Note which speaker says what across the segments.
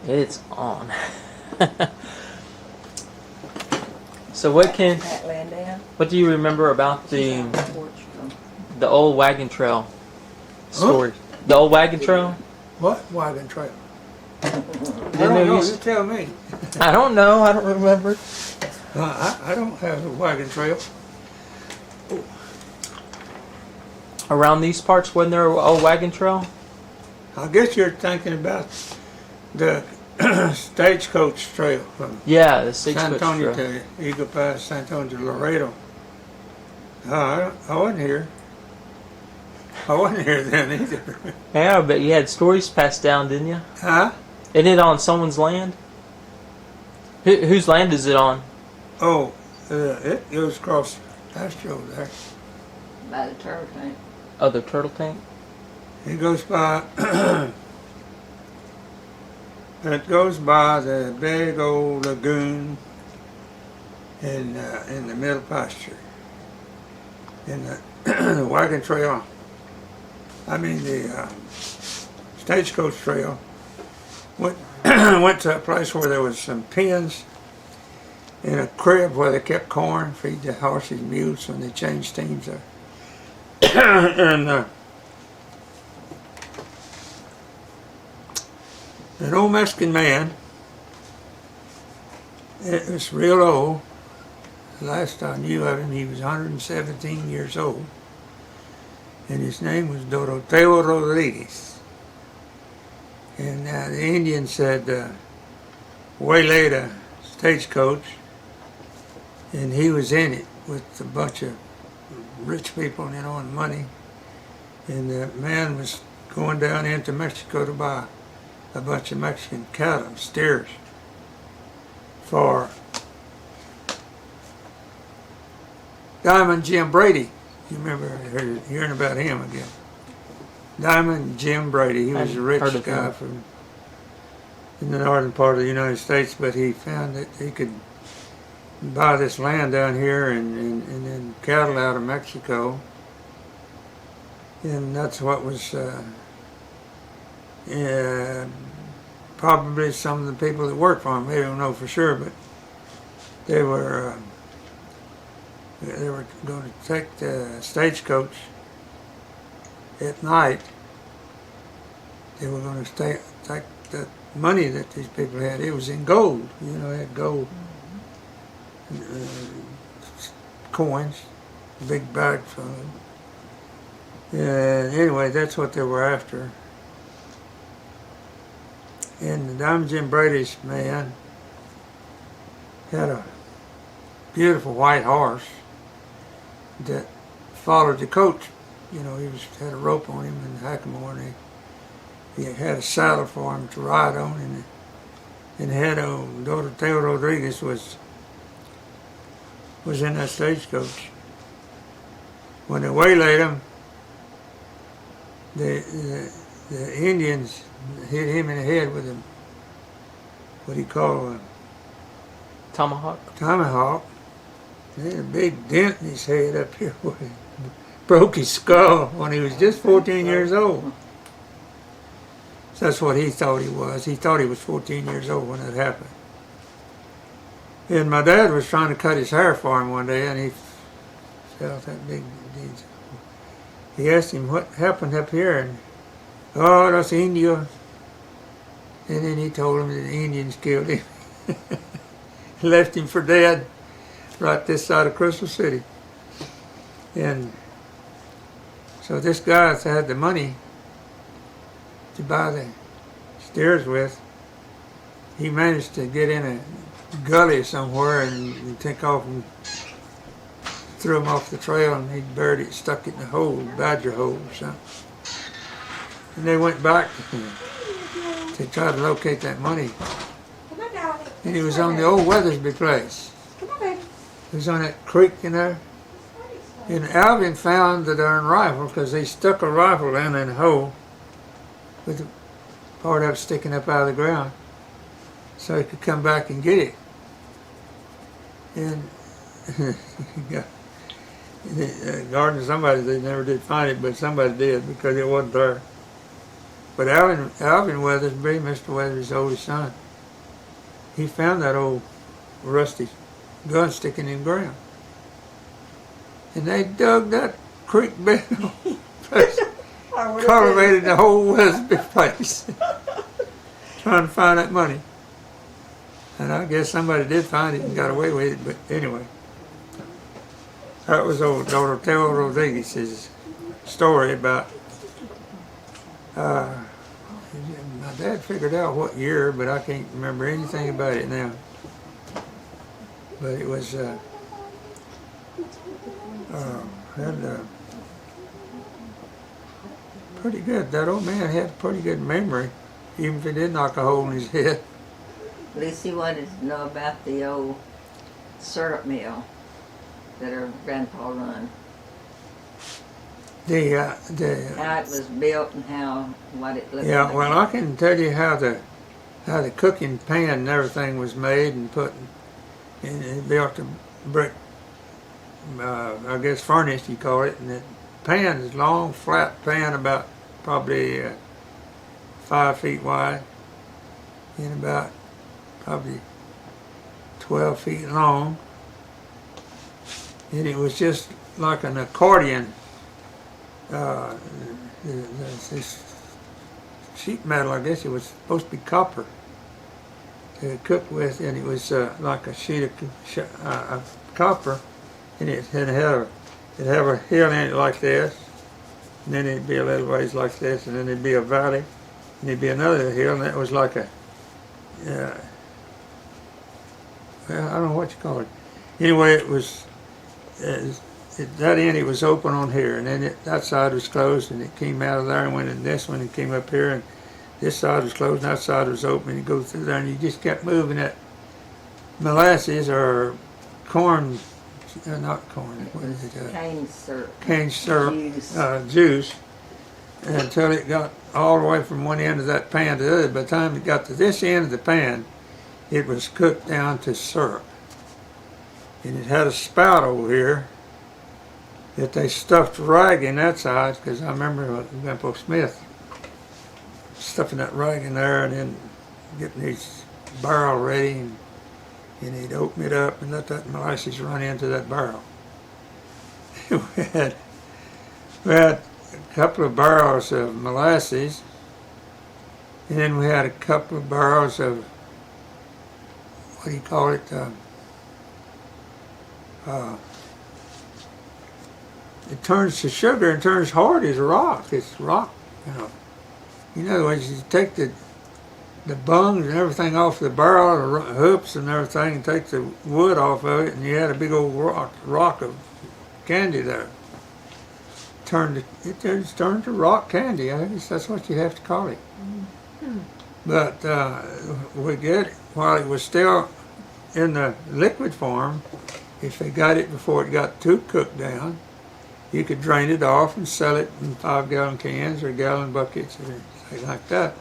Speaker 1: It's on. So what do you remember about the old wagon trail story?
Speaker 2: Huh?
Speaker 1: The old wagon trail?
Speaker 2: What wagon trail? I
Speaker 1: Didn't
Speaker 2: don't know.
Speaker 1: you
Speaker 2: You tell me.
Speaker 1: I don't know. I don't remember.
Speaker 2: I don't have a wagon trail.
Speaker 1: Around these parts, wasn't there an old wagon trail?
Speaker 2: I guess you're thinking about the stagecoach trail from
Speaker 1: Yeah, the
Speaker 2: San
Speaker 1: stagecoach
Speaker 2: Antonio
Speaker 1: trail.
Speaker 2: to Eagle Pass, San Antonio to Laredo. I wasn't here. I wasn't here then either.
Speaker 1: Yeah, but you had stories passed down, didn't you?
Speaker 2: Huh?
Speaker 1: Isn't it on someone's land? Whose land is it on?
Speaker 2: Oh, it goes across pasture over there.
Speaker 3: By the turtle tank.
Speaker 1: Oh, the turtle tank?
Speaker 2: It goes by. It goes by the big old lagoon in the middle pasture. In the, the wagon trail. I mean the stagecoach trail. Went to a place where there was some pens in a crib where they kept corn, feed the horses and mules when they changed teams there. And an old Mexican man, it was real old. The last I knew of him, he was 117 years old. And his name was Doroteo Rodriguez. And the Indians said, waylaid a stagecoach, and he was in it with a bunch of rich people, you know, and money. And the man was going down into Mexico to buy a bunch of Mexican cattle and steers for Diamond Jim Brady. You remember hearing about him again. Diamond Jim Brady. He was a rich guy from in the northern part of the United States, but he found that he could buy this land down here and then cattle out of Mexico. And that's what was probably some of the people that worked for him. They don't know for sure, but they were going to take the stagecoach at night. They were going to take the money that these people had. It was in gold. You know, they had gold coins, big bag full of them. Anyway, that's what they were after. And the Diamond Jim Brady's man had a beautiful white horse that followed the coach. You know, he had a rope on him and hackamore, and he had a saddle for him to ride on, and head of Doroteo Rodriguez was in that stagecoach. When they waylaid him, the Indians hit him in the head with what he called a
Speaker 1: tomahawk.
Speaker 2: Tomahawk. He had a big dent in his head up here where he broke his skull when he was just 14 years old. So that's what he thought he was. He thought he was 14 years old when that happened. And my dad was trying to cut his hair for him one day, and he felt that big disease. He asked him what happened up here, and oh, that's India. And then he told him that the Indians killed him. Left him for dead right this side of Crystal City. And so this guy had the money to buy the steers with. He managed to get in a gully somewhere and take off and threw him off the trail, and he buried it, stuck it in a hole, badger hole or something. And they went back to try to locate that money. And he was on the old Weathersby place. He was on that creek in there. And Alvin found the darn rifle because they stuck a rifle down in a hole with the part of it sticking up out of the ground so he could come back and get it. And the garden, somebody, they never did find it, but somebody did because it wasn't there. But Alvin Weathersby, Mr. Weathersby's oldest son, he found that old rusty gun sticking in the ground. And they dug that creek bed, cultivated the whole Weathersby place, trying to find that money. And I guess somebody did find it and got away with it, but anyway. That was old Dr. Teo Rodriguez's story about, my dad figured out what year, but I can't remember anything about it now. But it was, pretty good. That old man had a pretty good memory, even if he did knock a hole in his head.
Speaker 3: Lucy wanted to know about the old syrup mill that her grandpa run.
Speaker 2: How
Speaker 3: it was built and what it looked like.
Speaker 2: Yeah, well, I can tell you how the cooking pan and everything was made and put, and they built a brick, I guess furnace you call it, and the pan is long, flat pan about probably 5 feet wide and about probably 12 feet long. And it was just like an accordion. This sheet metal, I guess it was supposed to be copper to cook with, and it was like a sheet of copper, and it had a hill in it like this, and then it'd be a little ways like this, and then there'd be a valley, and there'd be another hill, and that was like a, well, I don't know what you call it. Anyway, it was, that end it was open on here, and then that side was closed, and it came out of there and went in this one and came up here, and this side was closed and that side was open, and you go through there and you just kept moving that molasses or corn, not corn, what is it? Cane syrup juice until it got all the way from one end of that pan to the other. By the time it got to this end of the pan, it was cooked down to syrup. And it had a spout over here that they stuffed rag in that side, because I remember Grandpa Smith stuffing that rag in there and then getting his barrel ready, and he'd open it up and let that molasses run into that barrel. we had a couple of barrels of molasses, and then we had a couple of barrels of, what do you call it, it turns to sugar and turns hard as rock. It's rock, you know. In other words, you take the bungs and everything off the barrel, the hoops and everything, and take the wood off of it, and you had a big old rock of candy there. It just turned to rock candy. I guess that's what you have to call it. Mm-hmm. But we get it while it was still in the liquid form. If they got it before it got too cooked down, you could drain it off and sell it in 5-gallon cans or gallon buckets or something like that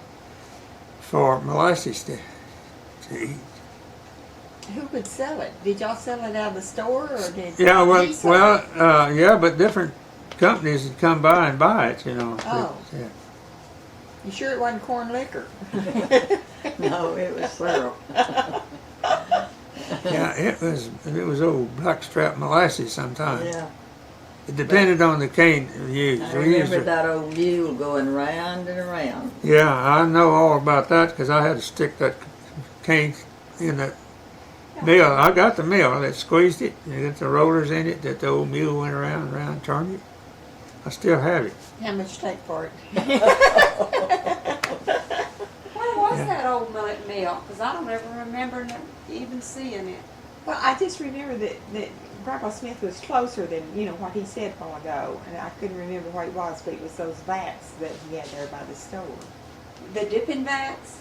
Speaker 2: for molasses to eat.
Speaker 4: Who would sell it? Did y'all sell it out of the store, or did
Speaker 2: yeah,
Speaker 4: he sell it?
Speaker 2: Yeah, but different companies would come by and buy it, you know.
Speaker 4: Oh.
Speaker 2: Yeah.
Speaker 4: You sure it wasn't corn liquor?
Speaker 3: No, it was syrup.
Speaker 2: Yeah, it was old blackstrap molasses sometimes.
Speaker 3: Yeah.
Speaker 2: It depended on the cane you used.
Speaker 3: I remember that old mule going round and around.
Speaker 2: Yeah, I know all about that because I had to stick that cane in that mill. I got the mill that squeezed it. You got the rollers in it that the old mule went around and around and turned it. I still have it.
Speaker 4: How much take for it?
Speaker 5: Where was that old mill? Because I don't ever remember even seeing it.
Speaker 4: Well, I just remember that Grandpa Smith was closer than, what he said a while ago, and I couldn't remember what it was, but it was those vats that he had there by the store.
Speaker 5: The dipping vats?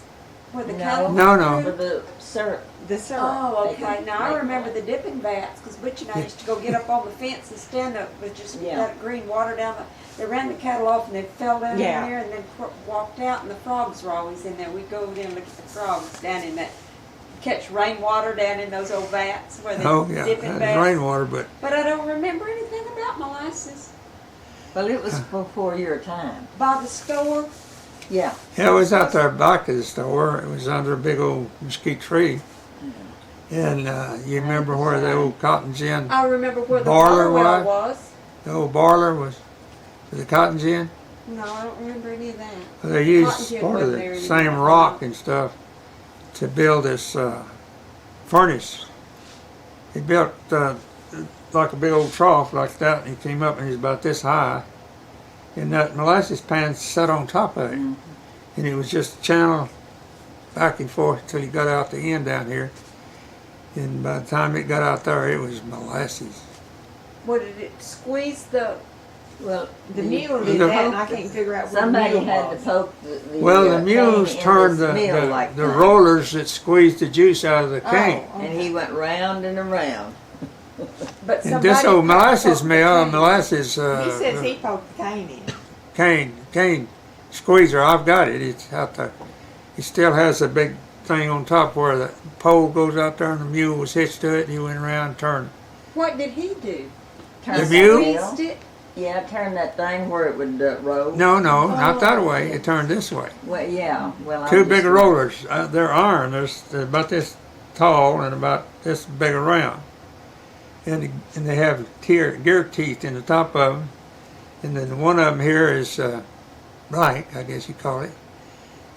Speaker 5: Where the
Speaker 3: No.
Speaker 5: cattle
Speaker 2: No.
Speaker 3: For the syrup.
Speaker 4: The syrup.
Speaker 5: Oh, okay. Now I
Speaker 3: Make
Speaker 5: remember
Speaker 3: one.
Speaker 5: the dipping vats because Butch and I used to go get up on the fence and stand up with just that green water down They ran the cattle off and they fell down in there and then walked out, and the frogs were always in there. We'd go over there and look at the frogs down in that, catch rainwater down in those old vats where they dipping
Speaker 2: that's
Speaker 5: vats.
Speaker 2: rainwater, but
Speaker 5: But I don't remember anything about molasses.
Speaker 3: Well, it was before your time.
Speaker 5: By the store,
Speaker 3: Yeah.
Speaker 2: Yeah, it was out there back of the store. It was under a big old mesquite tree. And you remember where the old cotton gin,
Speaker 5: I remember where the
Speaker 2: Boiler
Speaker 5: water well
Speaker 2: was?
Speaker 5: was.
Speaker 2: the old boiler was the cotton gin?
Speaker 5: No, I don't remember any of that.
Speaker 2: They
Speaker 5: Cotton
Speaker 2: used
Speaker 5: gin
Speaker 2: part of
Speaker 5: wasn't
Speaker 2: the
Speaker 5: there
Speaker 2: same
Speaker 5: anymore.
Speaker 2: rock and stuff to build this furnace. He built like a big old trough like that, and he came up and he was about this high. And that molasses pan sat on top of it.
Speaker 3: Mhm.
Speaker 2: And it was just a channel back and forth until he got out the end down here. And by the time it got out there, it was molasses.
Speaker 5: What did it squeeze the?
Speaker 3: Well,
Speaker 4: The mule did
Speaker 2: The-
Speaker 4: that, and I can't figure out what the
Speaker 3: somebody
Speaker 4: mule
Speaker 3: had to
Speaker 4: was.
Speaker 3: poke the
Speaker 2: Well, the
Speaker 3: cane
Speaker 2: mules
Speaker 3: in
Speaker 2: turned
Speaker 3: this
Speaker 2: the
Speaker 3: mill like that.
Speaker 2: rollers that squeezed the juice out of the cane.
Speaker 4: Oh,
Speaker 3: And he went round and around.
Speaker 5: But
Speaker 2: And this old molasses mill, molasses
Speaker 4: he says he poked the cane in.
Speaker 2: cane squeezer, I've got it. It's out there. He still has a big thing on top where the pole goes out there and the mule was hitched to it. And he went around and turned.
Speaker 5: What did he do?
Speaker 3: Turn
Speaker 2: The
Speaker 3: that
Speaker 2: mule?
Speaker 3: wheel.
Speaker 5: Squeezed it.
Speaker 3: Yeah, turn that thing where it would roll.
Speaker 2: No, not that way. It turned this way.
Speaker 3: Well, yeah. Well,
Speaker 2: Two
Speaker 3: I'm
Speaker 2: big
Speaker 3: just-
Speaker 2: rollers. They're iron. They're about this tall and about this big around. And they have gear teeth in the top of them. And then one of them here is blank, I guess you call it.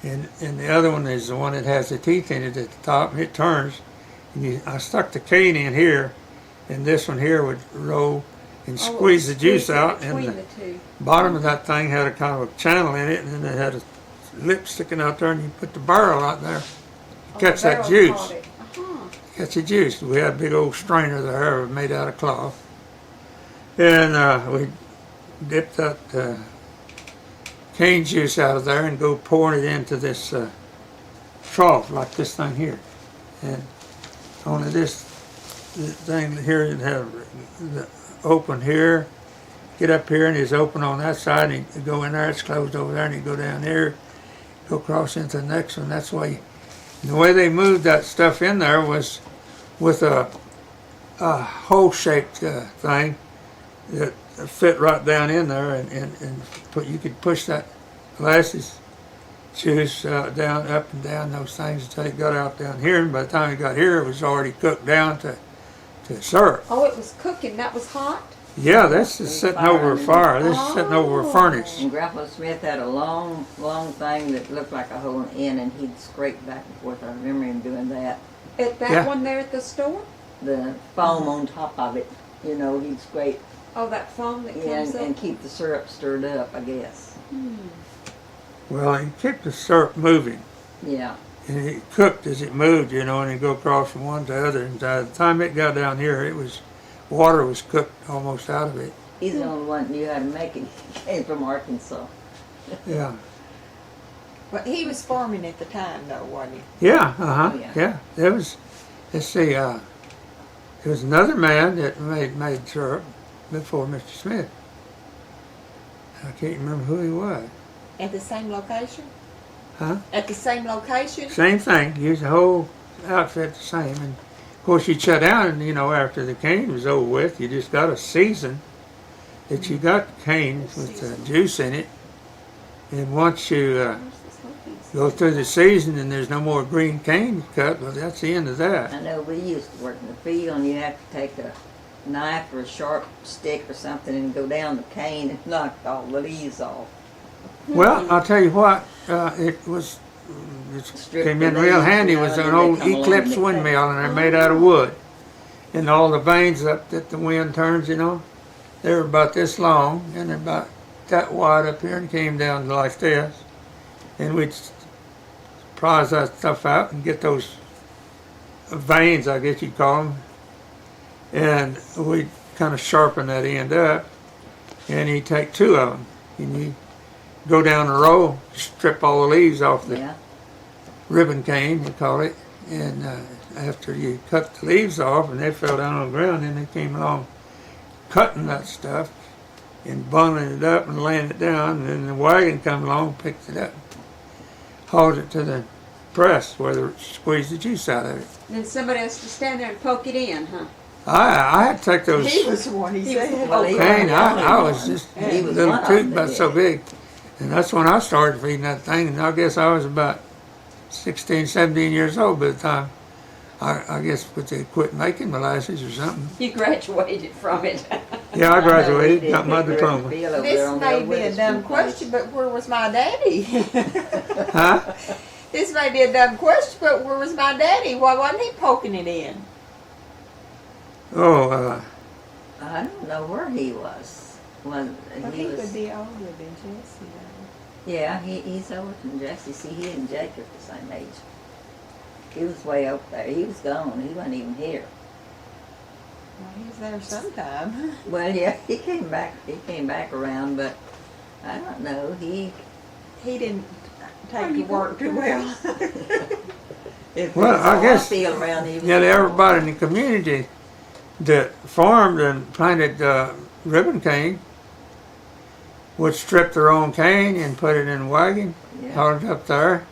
Speaker 2: And the other one is the one that has the teeth in it at the top. And it turns. And I stuck the cane in here, and this one here would roll and
Speaker 5: Oh,
Speaker 2: squeeze the juice
Speaker 5: it
Speaker 2: out.
Speaker 5: between
Speaker 2: And
Speaker 5: the two.
Speaker 2: the bottom of that thing had a kind of a channel in it, and then it had a lip sticking out there, and you put the barrel out there.
Speaker 5: Oh,
Speaker 2: Catch
Speaker 5: the
Speaker 2: that
Speaker 5: barrel
Speaker 2: juice.
Speaker 5: caught it.
Speaker 2: Catch the juice. We had a big old strainer there made out of cloth. And we dipped that cane juice out of there and go pouring it into this trough like this thing here. And only this thing here, it have the open here, get up here and it's open on that side, and you go in there, it's closed over there, and you go down here, go across into the next one. That's why the way they moved that stuff in there was with a hole-shaped thing that fit right down in there, and you could push that molasses juice down, up and down those things until it got out down here. And by the time it got here, it was already cooked down to syrup.
Speaker 5: Oh, it was cooking. That was hot.
Speaker 2: Yeah, this is sitting over a fire. This is sitting over a furnace.
Speaker 3: And Grandpa Smith had a long thing that looked like a hole in, and he'd scrape back and forth. I remember him doing that.
Speaker 5: At that
Speaker 2: Yeah.
Speaker 5: one there at the store.
Speaker 3: The foam on top of it, he'd scrape
Speaker 5: Oh, that foam that comes
Speaker 3: and
Speaker 5: up.
Speaker 3: keep the syrup stirred up, I guess.
Speaker 2: Well, it kept the syrup moving.
Speaker 3: Yeah.
Speaker 2: And it cooked as it moved, and it'd go across from one to the other. And by the time it got down here, water was cooked almost out of it.
Speaker 3: He's the only one that knew how to make it. He came from Arkansas.
Speaker 2: Yeah.
Speaker 4: But he was farming at the time, though, wasn't
Speaker 2: Yeah,
Speaker 3: Oh, yeah.
Speaker 2: yeah. There was, let's see, there was another man that made syrup before Mr. Smith. I can't remember who he was.
Speaker 4: he? At the same location?
Speaker 2: Huh?
Speaker 4: At the same location?
Speaker 2: Same thing. Used the whole outfit the same. And of course, you shut down, after the cane was over with, you just got a season that you got cane with juice in it. And once you go through the season and there's no more green cane cut, well, that's the end of that.
Speaker 3: I know we used to work in the field, and you have to take a knife or a sharp stick or something and go down the cane and knock all the leaves off.
Speaker 2: Well, I'll tell you what, it
Speaker 3: Strip
Speaker 2: came
Speaker 3: the
Speaker 2: in real
Speaker 3: leaves,
Speaker 2: handy. It
Speaker 3: and
Speaker 2: was
Speaker 3: then
Speaker 2: an
Speaker 3: they
Speaker 2: old
Speaker 3: come along
Speaker 2: Eclipse
Speaker 3: and they
Speaker 2: windmill, and they're made out of wood. And all the vanes up that the wind turns, they're about this long, and they're about that wide up here, and came down like this. And we'd prise that stuff out and get those vanes, I guess you'd call them. And we'd kind of sharpen that end up, and he'd take two of them, and you go down the row, strip all the leaves off the
Speaker 3: Yeah.
Speaker 2: ribbon cane, you call it, and after you cut the leaves off and they fell down on the ground, then they came along cutting that stuff and bundling it up and laying it down, and then the wagon come along, picked it up, hauled it to the press where they squeezed the juice out of it.
Speaker 5: Then somebody has to stand there and poke it in, huh?
Speaker 2: I had to take those
Speaker 4: He was the one he said.
Speaker 3: Well, he
Speaker 2: cane,
Speaker 3: was
Speaker 2: I
Speaker 3: the
Speaker 2: was
Speaker 3: only
Speaker 2: just
Speaker 3: one. He
Speaker 2: a
Speaker 3: was
Speaker 2: little
Speaker 3: one of
Speaker 2: tooth
Speaker 3: them
Speaker 2: about
Speaker 3: that
Speaker 2: so
Speaker 3: did.
Speaker 2: big. And that's when I started feeding that thing, and I guess I was about 16, 17 years old by the time I guess they quit making molasses or something.
Speaker 5: You graduated from it.
Speaker 2: Yeah, I
Speaker 3: I know
Speaker 2: graduated,
Speaker 3: he
Speaker 2: got my
Speaker 3: did.
Speaker 2: diploma.
Speaker 3: Bill over there
Speaker 4: This
Speaker 3: on the
Speaker 4: may
Speaker 3: old
Speaker 4: be a dumb
Speaker 3: Witherspoon place.
Speaker 4: question, but where was my daddy?
Speaker 2: Huh?
Speaker 4: This may be a dumb question, but where was my daddy? Why wasn't he poking it in?
Speaker 2: Oh,
Speaker 3: I don't know where he was.
Speaker 4: Well,
Speaker 3: He
Speaker 4: he would
Speaker 3: was,
Speaker 4: be older than Jesse, though.
Speaker 3: yeah, he's older than Jesse. See, he and Jake are the same age. He was way up there. He was gone. He wasn't even here.
Speaker 4: Well, he was there sometime.
Speaker 3: Well, yeah, he came back. He came back around, but I don't know. He
Speaker 4: He didn't take
Speaker 5: Are
Speaker 4: the
Speaker 5: you
Speaker 4: work too
Speaker 5: going
Speaker 4: well.
Speaker 3: If
Speaker 2: Well,
Speaker 3: it's
Speaker 2: I
Speaker 3: all
Speaker 2: guess-
Speaker 3: feel around, he was
Speaker 2: yeah, everybody in the community that farmed and planted ribbon cane would strip their own cane and put it in a wagon,
Speaker 3: Yeah.
Speaker 2: haul it up there,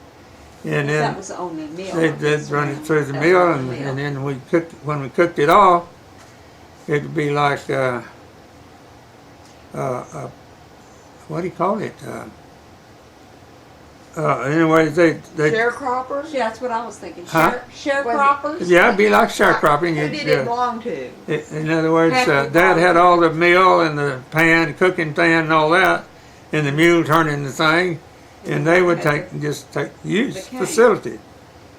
Speaker 2: and
Speaker 5: That
Speaker 2: then
Speaker 5: was the only meal.
Speaker 2: they'd run it through the
Speaker 3: That
Speaker 2: mill,
Speaker 3: was
Speaker 2: and,
Speaker 3: the mill.
Speaker 2: and then when we cooked it all, it'd be like what do you call it? Anyway, they
Speaker 4: Sharecroppers?
Speaker 5: Yeah, that's what I was thinking.
Speaker 2: Huh?
Speaker 4: Sharecroppers?
Speaker 2: yeah, it'd be like sharecropping.
Speaker 4: Who did it belong to?
Speaker 2: In other words,
Speaker 5: Half the
Speaker 2: Dad had
Speaker 5: farm.
Speaker 2: all the meal and the pan, cooking pan, and all that, and the mule turning the thing, and they would use
Speaker 5: The cane.
Speaker 2: facility.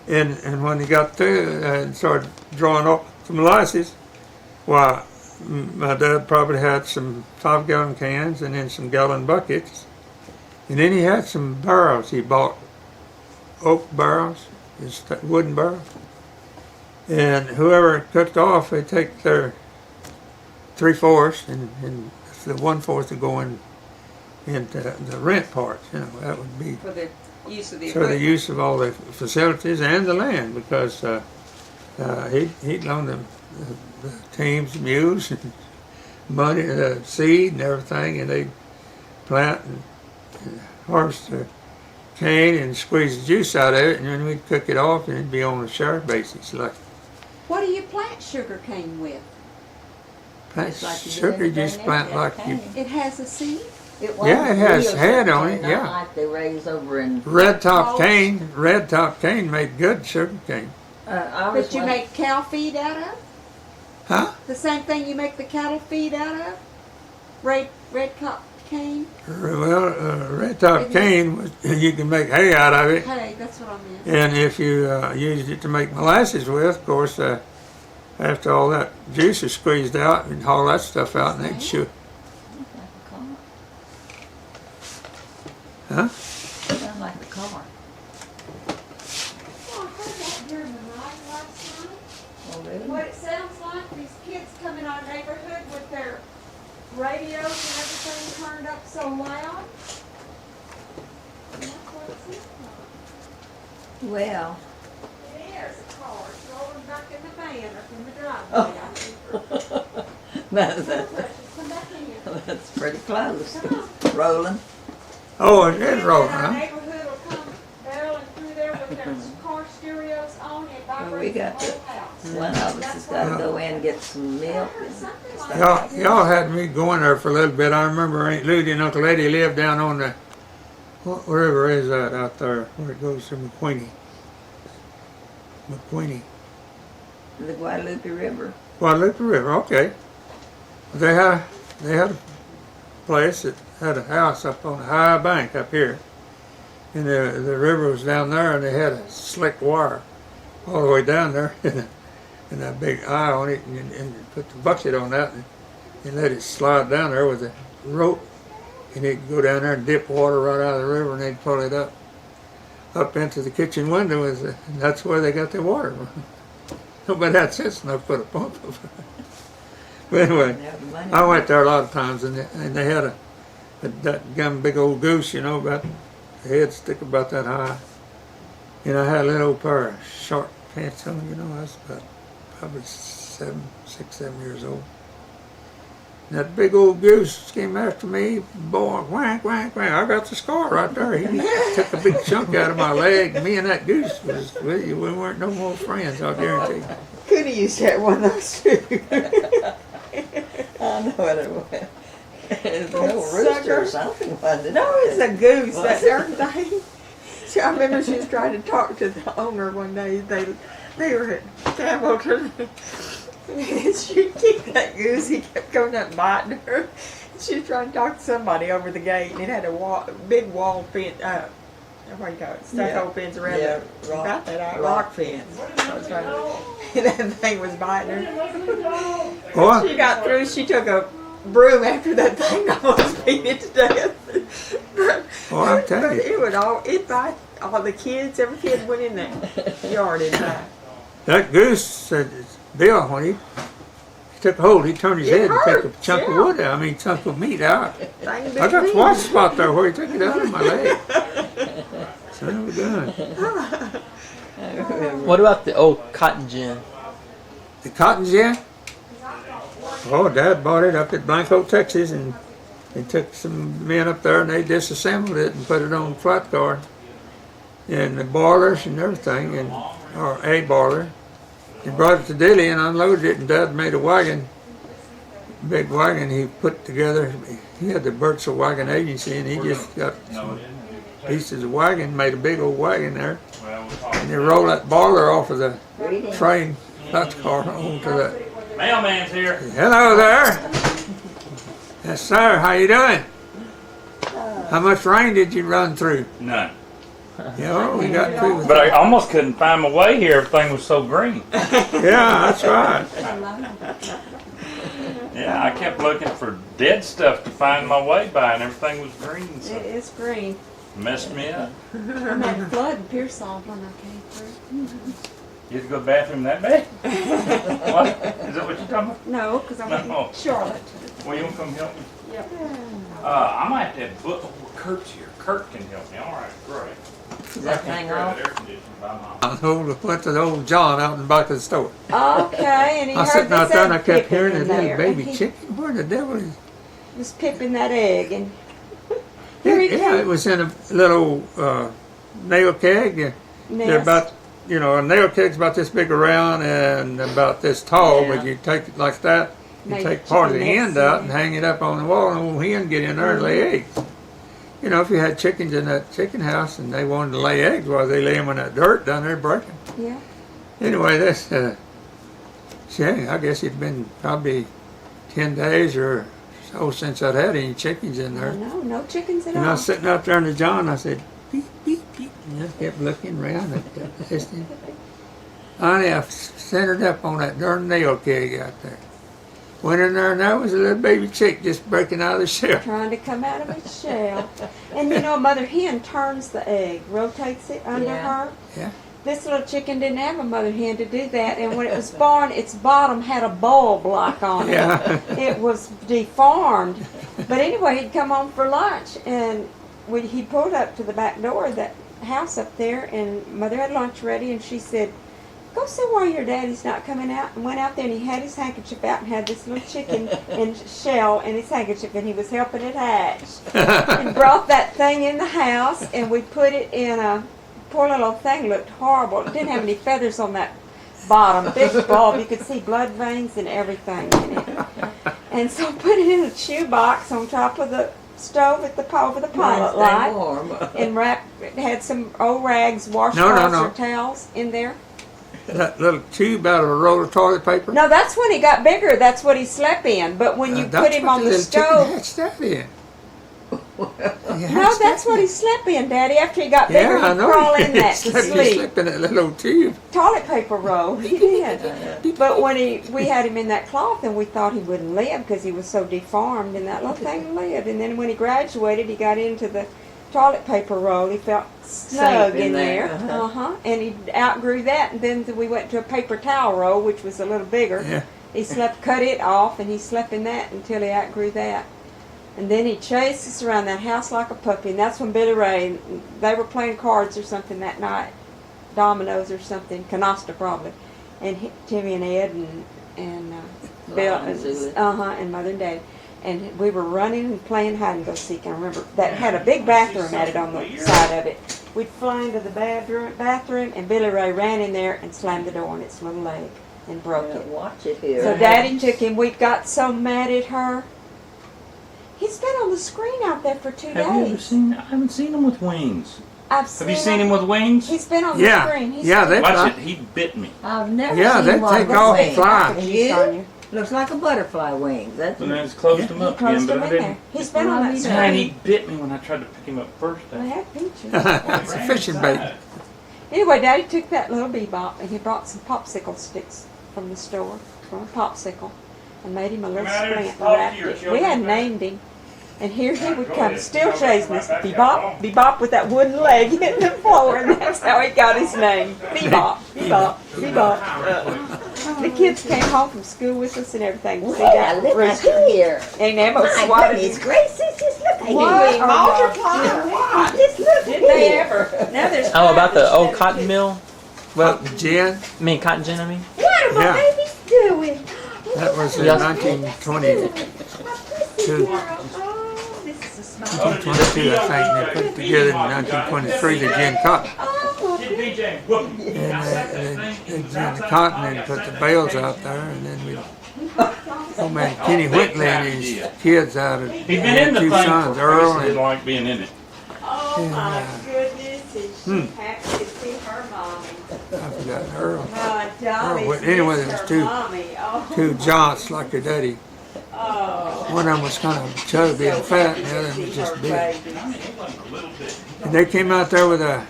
Speaker 2: And when he got through and started drawing up the molasses, why, my dad probably had some 5-gallon cans and then some gallon buckets, and then he had some barrels. He bought oak barrels, wooden barrels. And whoever cooked off, they take their 3/4 and the 1/4 to go into the rent part. You know, that would be
Speaker 5: For the use of the
Speaker 2: for the
Speaker 5: equipment.
Speaker 2: use of all the facilities and the land, because he'd loan the teams, mules, and money, seed and everything, and they'd plant and harvest the cane and squeeze the juice out of it, and then we'd cook it off, and it'd be on a share basis, like
Speaker 5: What do you plant sugar cane with?
Speaker 3: Just like you do
Speaker 2: sugar
Speaker 3: anything
Speaker 2: juice
Speaker 3: else,
Speaker 2: plant
Speaker 3: that
Speaker 2: like you.
Speaker 3: cane.
Speaker 5: It has a seed?
Speaker 3: It
Speaker 2: Yeah, it has
Speaker 3: real
Speaker 2: head
Speaker 3: sugar
Speaker 2: on
Speaker 3: cane,
Speaker 2: it,
Speaker 3: not
Speaker 2: yeah.
Speaker 3: like they raise over in.
Speaker 2: Red top
Speaker 5: Oh.
Speaker 2: cane made good sugar cane.
Speaker 3: Ours
Speaker 5: That you
Speaker 3: was-
Speaker 5: make cow feed out of?
Speaker 2: Huh?
Speaker 5: The same thing you make the cattle feed out of? Red top cane?
Speaker 2: Well, red top
Speaker 5: It is-
Speaker 2: cane, you can make hay out of it.
Speaker 5: Hey, that's what I meant.
Speaker 2: And if you used it to make molasses with, of course, after all that juice is squeezed out and haul that stuff out, and they'd chew. Huh?
Speaker 3: Sound like a car.
Speaker 5: Oh, I heard that during the night last night.
Speaker 3: Oh, really?
Speaker 5: What it sounds like, these kids come in our neighborhood with their radios and everything turned up so loud. And that's what it sounds
Speaker 3: Well,
Speaker 5: like. There's a car, it's rolling back in the van or from the driveway.
Speaker 3: Oh.
Speaker 5: I think. Come back in here.
Speaker 3: that's pretty close.
Speaker 5: Come on.
Speaker 3: Rolling.
Speaker 2: Oh, it is
Speaker 5: Kids
Speaker 2: rolling,
Speaker 5: in our
Speaker 2: huh?
Speaker 5: neighborhood will come barreling through there with their car stereos on and
Speaker 3: Well, we
Speaker 5: vibrating the
Speaker 3: got to-
Speaker 5: whole house.
Speaker 3: One of us has got to go in and get some milk. And stuff like that.
Speaker 2: Y'all had me going there for a little bit. I remember Aunt Ludy and Uncle Eddie lived down on the, what river is that out there, where it goes to McQueenie?
Speaker 3: The Guadalupe River.
Speaker 2: Guadalupe River, okay. They had a place that had a house up on a high bank up here. And the river was down there, and they had a slick wire all the way down there, and a big eye on it, and put the bucket on that, and let it slide down there with a rope, and they'd go down there and dip water right out of the river, and they'd pull it up into the kitchen window, and that's where they got their water from. Nobody had sense enough to put a pump up. But anyway,
Speaker 3: They have the money.
Speaker 2: I went there a lot of times, and they had that gum big old goose, you know, about the head stick about that high. And I had a little pair of short pants on, you know. I was about probably 6, 7 years old. And that big old goose came after me, boy, whack, whack, whack. I got the scar right there. He took a big chunk out of my leg. Me and that goose we weren't no more friends, I'll guarantee you.
Speaker 4: Could have used that one of those too.
Speaker 3: I know what it was. It's a little rooster or something, wasn't it?
Speaker 4: No, it's a goose, that darn thing. See, I remember she was trying to talk to the owner one day. They were at Hamilton. And she kicked that goose. He kept coming up and biting her. She was trying to talk to somebody over the gate, and it had a big wall fence. What do you call it? Stucco fence around it. About that rock fence. I was trying to, that thing was biting her.
Speaker 2: What?
Speaker 4: She got through. She took a broom after that thing, almost beat it to death.
Speaker 2: Oh, I'm telling you.
Speaker 4: It bite all the kids. Every kid went in the yard and died.
Speaker 2: That goose, Bill, when he took hold, he turned his head and took a chunk of wood out. I mean, chunk of meat out. I got one spot there where he took it out of my leg. Son of a gun.
Speaker 1: What about the old cotton gin?
Speaker 2: The cotton gin? Oh, Dad bought it up at Blanco, Texas, and they took some men up there and they disassembled it and put it on a flat car. And the boilers and everything, or a boiler. He brought it to Dilly and unloaded it, and Dad made a wagon, big wagon he put together. He had the Birdsell Wagon Agency, and he just got some pieces of wagon, made a big old wagon there. And they rolled that boiler off of the train, flat car, onto the...
Speaker 6: Mailman's here.
Speaker 2: Hello there. Yes, sir. How you doing? How much rain did you run through?
Speaker 6: None.
Speaker 2: Yeah, we got through with
Speaker 6: But I almost couldn't find my way here. Everything was so green.
Speaker 2: Yeah, that's right.
Speaker 6: Yeah, I kept looking for dead stuff to find my way by, and everything was green. So it
Speaker 5: It's green.
Speaker 6: messed me up.
Speaker 5: I had flood in Pearsall when I came through.
Speaker 6: You had to go to the bathroom that bad? What? Is that what you're talking about?
Speaker 5: No, because I went
Speaker 6: No.
Speaker 5: in Charlotte.
Speaker 6: Well, you want to come help me?
Speaker 5: Yep.
Speaker 6: I might have to have book. Oh, Kurt's here. Kurt can help me. All right, great.
Speaker 3: Is that thing off?
Speaker 6: Air conditioner by my
Speaker 2: I went to the old John out in the back of the store.
Speaker 5: Okay, and he
Speaker 2: I was
Speaker 5: heard
Speaker 2: sitting out
Speaker 5: this
Speaker 2: there and I
Speaker 5: egg
Speaker 2: kept
Speaker 5: pipping
Speaker 2: hearing the
Speaker 5: in
Speaker 2: little
Speaker 5: there,
Speaker 2: baby
Speaker 5: and he
Speaker 2: chicken. Where the devil is
Speaker 5: was pipping that egg, and here he
Speaker 2: Yeah, it was in a little nail keg. They're
Speaker 5: nest.
Speaker 2: about, a nail keg's about this big around and about this tall,
Speaker 3: Yeah.
Speaker 2: but you take it like that, you
Speaker 5: Make
Speaker 2: take part of the
Speaker 5: chicken
Speaker 2: end
Speaker 5: necks
Speaker 2: out
Speaker 5: in
Speaker 2: and
Speaker 5: there.
Speaker 2: hang it up on the wall, and the old hen get in there and lay eggs. If you had chickens in that chicken house and they wanted to lay eggs, well, they lay them in that dirt down there breaking.
Speaker 5: Yeah.
Speaker 2: Anyway, this, I guess it'd been probably 10 days or so since I'd had any chickens in there.
Speaker 5: No chickens at
Speaker 2: And I
Speaker 5: all.
Speaker 2: was sitting out there in the John, I said, beep, beep, beep. And I kept looking around and kept listening. Honey, I centered up on that darn nail keg out there. Went in there and there was a little baby chick just breaking out of the shell.
Speaker 5: Trying to come out of its shell. And mother hen turns the egg, rotates it under
Speaker 3: Yeah.
Speaker 5: her.
Speaker 2: Yeah.
Speaker 5: This little chicken didn't have a mother hen to do that, and when it was born, its bottom had a bulb lock on it.
Speaker 2: Yeah.
Speaker 5: It was deformed. But anyway, he'd come home for lunch, and he pulled up to the back door of that house up there, and Mother had lunch ready, and she said, "Go see why your daddy's not coming out." And went out there, and he had his handkerchief out and had this little chicken in shell in his handkerchief, and he was helping it hatch. And brought that thing in the house, and we put it in a, poor little thing looked horrible. It didn't have any feathers on that bottom, big bulb. You could see blood veins and everything in it. And so put it in a shoe box on top of the stove at the over the pilot
Speaker 3: Stay
Speaker 5: light,
Speaker 3: warm.
Speaker 5: and had some old rags, washcloths
Speaker 2: No.
Speaker 5: or towels in there.
Speaker 2: That little tube out of a roll of toilet paper.
Speaker 5: No, that's when he got bigger. That's what he slept in. But when you
Speaker 2: That's
Speaker 5: put him
Speaker 2: what
Speaker 5: on the
Speaker 2: little chicken
Speaker 5: stove,
Speaker 2: hatched that in.
Speaker 5: no, that's what he slept in, Daddy. After he got bigger,
Speaker 2: Yeah, I
Speaker 5: he'd
Speaker 2: know.
Speaker 5: crawl in that to
Speaker 2: He
Speaker 5: sleep.
Speaker 2: slept in that little tube.
Speaker 5: Toilet paper roll, he did. But when we had him in that cloth, and we thought he wouldn't live because he was so deformed, and that little thing lived. And then when he graduated, he got into the toilet paper roll. He felt snug
Speaker 3: Safe in
Speaker 5: in there.
Speaker 3: there,
Speaker 5: And he outgrew that, and then we went to a paper towel roll, which was a little bigger.
Speaker 2: Yeah.
Speaker 5: He cut it off, and he slept in that until he outgrew that. And then he chased us around that house like a puppy, and that's when Billy Ray, they were playing cards or something that night, dominoes or something, canasta probably, and Timmy and Ed and Bill, and Mother and Dad, and we were running and playing hide and go seek. I remember that had a big bathroom at it on the side of it. We'd fly into the bathroom, and Billy Ray ran in there and slammed the door on its little leg and broke it.
Speaker 3: Watch it here.
Speaker 5: So Daddy took him. We got so mad at her.
Speaker 4: He's been on the screen out there for 2
Speaker 6: Have you ever
Speaker 4: days.
Speaker 6: seen? I haven't seen him with wings.
Speaker 4: Have
Speaker 6: Have you seen him with wings?
Speaker 4: He's been on
Speaker 2: Yeah.
Speaker 4: the screen. He's
Speaker 2: Yeah, they
Speaker 6: Watch
Speaker 2: fly.
Speaker 6: it. He bit me.
Speaker 3: I've never
Speaker 2: Yeah,
Speaker 3: seen
Speaker 2: they
Speaker 3: one
Speaker 2: take
Speaker 3: with
Speaker 2: off and
Speaker 3: wings.
Speaker 2: fly.
Speaker 3: You? Looks like a butterfly wings. That's
Speaker 6: And then it's closed him
Speaker 4: He
Speaker 6: up
Speaker 4: closed
Speaker 6: again, but
Speaker 4: him
Speaker 6: I
Speaker 4: in there.
Speaker 6: didn't.
Speaker 4: He's been on that
Speaker 3: Man,
Speaker 6: Man,
Speaker 4: screen.
Speaker 6: he bit me when I tried to pick him up first
Speaker 4: I
Speaker 6: day.
Speaker 4: have pictures.
Speaker 2: It's a fishing bait.
Speaker 4: Anyway, Daddy took that little Bee Bop and he brought some popsicle sticks from the store, from a popsicle, and made him a little
Speaker 6: Come out here and
Speaker 4: splint and
Speaker 6: talk to
Speaker 4: wrapped
Speaker 6: your
Speaker 4: it. We
Speaker 6: children,
Speaker 4: had
Speaker 6: man.
Speaker 4: named him. And here he would
Speaker 6: Go
Speaker 4: come,
Speaker 6: ahead.
Speaker 4: still
Speaker 6: Go
Speaker 4: chasing us,
Speaker 6: back
Speaker 4: Bee
Speaker 6: out
Speaker 4: Bop,
Speaker 6: home.
Speaker 4: Bee Bop with that wooden leg hitting the floor, and that's how he got his name. Bee Bop, Bee Bop, Bee Bop. The kids came home from school with us and everything to see that
Speaker 3: look at
Speaker 4: rooster.
Speaker 3: here.
Speaker 4: And Emma
Speaker 3: My
Speaker 4: swatted
Speaker 3: goodness
Speaker 4: him.
Speaker 3: gracious, just look at
Speaker 4: What
Speaker 3: here.
Speaker 4: are
Speaker 3: Multiplying. Just look at
Speaker 4: Did they
Speaker 3: here.
Speaker 4: ever? Now there's
Speaker 1: Oh, about the
Speaker 4: five
Speaker 1: old
Speaker 4: instead of
Speaker 1: cotton
Speaker 4: two.
Speaker 1: mill? Well,
Speaker 2: Gin,
Speaker 1: I mean cotton gin, I mean.
Speaker 3: What are my
Speaker 2: Yeah.
Speaker 3: babies doing?
Speaker 2: that was in
Speaker 1: Yes.
Speaker 2: 1922.
Speaker 3: Oh, this is a small.
Speaker 2: 1922, I think. They put it together in 1923, the gin cotton.
Speaker 3: Oh,
Speaker 6: Did BJ whoop me?
Speaker 2: And they gin the cotton and put the bales out there, and then we. Old man Kenny Whitley and his kids out of
Speaker 6: He'd been in the
Speaker 2: two
Speaker 6: thing
Speaker 2: sons,
Speaker 6: for
Speaker 2: Earl
Speaker 6: he didn't
Speaker 2: and
Speaker 6: like being in it.
Speaker 4: Oh my goodness, is she
Speaker 2: Hmm.
Speaker 4: happy to see her mommy?
Speaker 2: I forgot Earl.
Speaker 4: Oh, Dolly's
Speaker 2: well, anyway,
Speaker 4: missed
Speaker 2: there's
Speaker 4: her
Speaker 2: two-
Speaker 4: mommy. Oh,
Speaker 2: Two Johns like their daddy.
Speaker 4: oh.
Speaker 2: One of them was kind of chubby and fat, and the other one was just big. And they came out there with a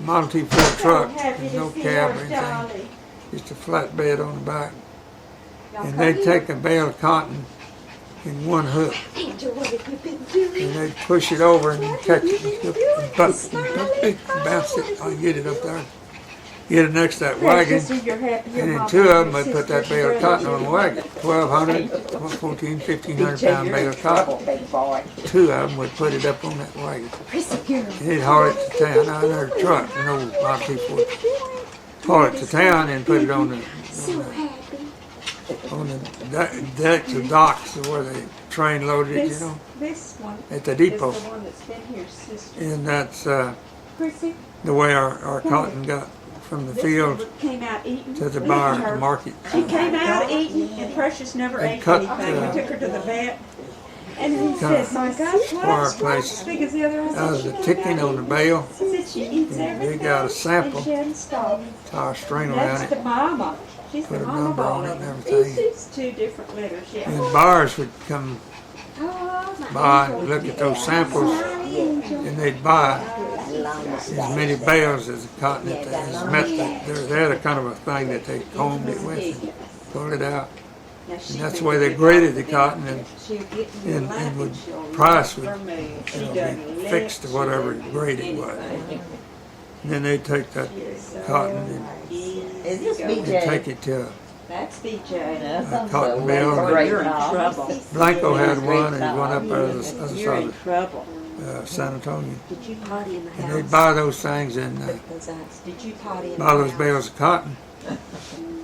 Speaker 2: Model T Ford truck, with no cab or anything, just a flatbed on the back. And they'd take a bale of cotton in one hook,
Speaker 3: Angel, what have you been doing?
Speaker 2: and they'd push it over and then catch it and bounce it, I'll get it up there, get it next to that wagon. And then two of them would put that bale of cotton on the wagon, 1,200, 1,500 pound bale of cotton.
Speaker 3: Big boy.
Speaker 2: Two of them would put it up on that wagon.
Speaker 3: Prissy girl.
Speaker 2: And they'd haul it to town, out in their truck, an old Model T Ford. Haul it to town and put it on the decks or docks where the train loaded it, you know,
Speaker 4: This one
Speaker 2: at the
Speaker 4: is
Speaker 2: depot.
Speaker 4: the one that's been here, sister.
Speaker 2: And that's
Speaker 4: Chrissy,
Speaker 2: the way our cotton got from the
Speaker 4: this
Speaker 2: field
Speaker 4: one came out eating.
Speaker 2: to the
Speaker 4: We
Speaker 2: bar,
Speaker 4: ate her.
Speaker 2: the market.
Speaker 4: She came out eating, and Precious never
Speaker 2: They
Speaker 4: ate
Speaker 2: cut,
Speaker 4: anything. We took her to the vet, and he
Speaker 2: cut
Speaker 4: said, "My gosh,
Speaker 2: our
Speaker 4: what's
Speaker 2: place
Speaker 4: as big as the other one?"
Speaker 2: That was the ticking on the bale.
Speaker 4: She said she eats
Speaker 2: And
Speaker 4: everything.
Speaker 2: they got a sample,
Speaker 4: And she hadn't stopped.
Speaker 2: tie a string around
Speaker 4: That's the
Speaker 2: it,
Speaker 4: mama. She's
Speaker 2: put
Speaker 4: the
Speaker 2: a
Speaker 4: mama
Speaker 2: number
Speaker 4: of all
Speaker 2: on it
Speaker 4: of
Speaker 2: and
Speaker 4: them.
Speaker 2: everything.
Speaker 4: She's two different litters, yeah.
Speaker 2: And buyers would come
Speaker 4: Oh, my
Speaker 2: by
Speaker 4: angel.
Speaker 2: and look at those samples, and they'd buy as many bales as the cotton that is met. They had a kind of a thing that they combed it with and pulled it out.
Speaker 4: Now,
Speaker 2: And that's the way they graded the cotton, and would price would be fixed to whatever grade it was. And then they'd take that cotton
Speaker 3: Is this
Speaker 2: and
Speaker 3: BJ?
Speaker 2: take it to
Speaker 4: That's BJ.
Speaker 3: That's
Speaker 2: cotton
Speaker 3: so
Speaker 2: mill.
Speaker 3: great.
Speaker 4: You're in trouble.
Speaker 2: Blanco had one, and one up there on the other
Speaker 4: You're
Speaker 2: side
Speaker 4: in
Speaker 2: of
Speaker 4: trouble.
Speaker 2: San Antonio.
Speaker 4: Did you potty in the
Speaker 2: And they'd
Speaker 4: house?
Speaker 2: buy those things and
Speaker 4: Did you potty in the
Speaker 2: buy those
Speaker 4: house?
Speaker 2: bales of cotton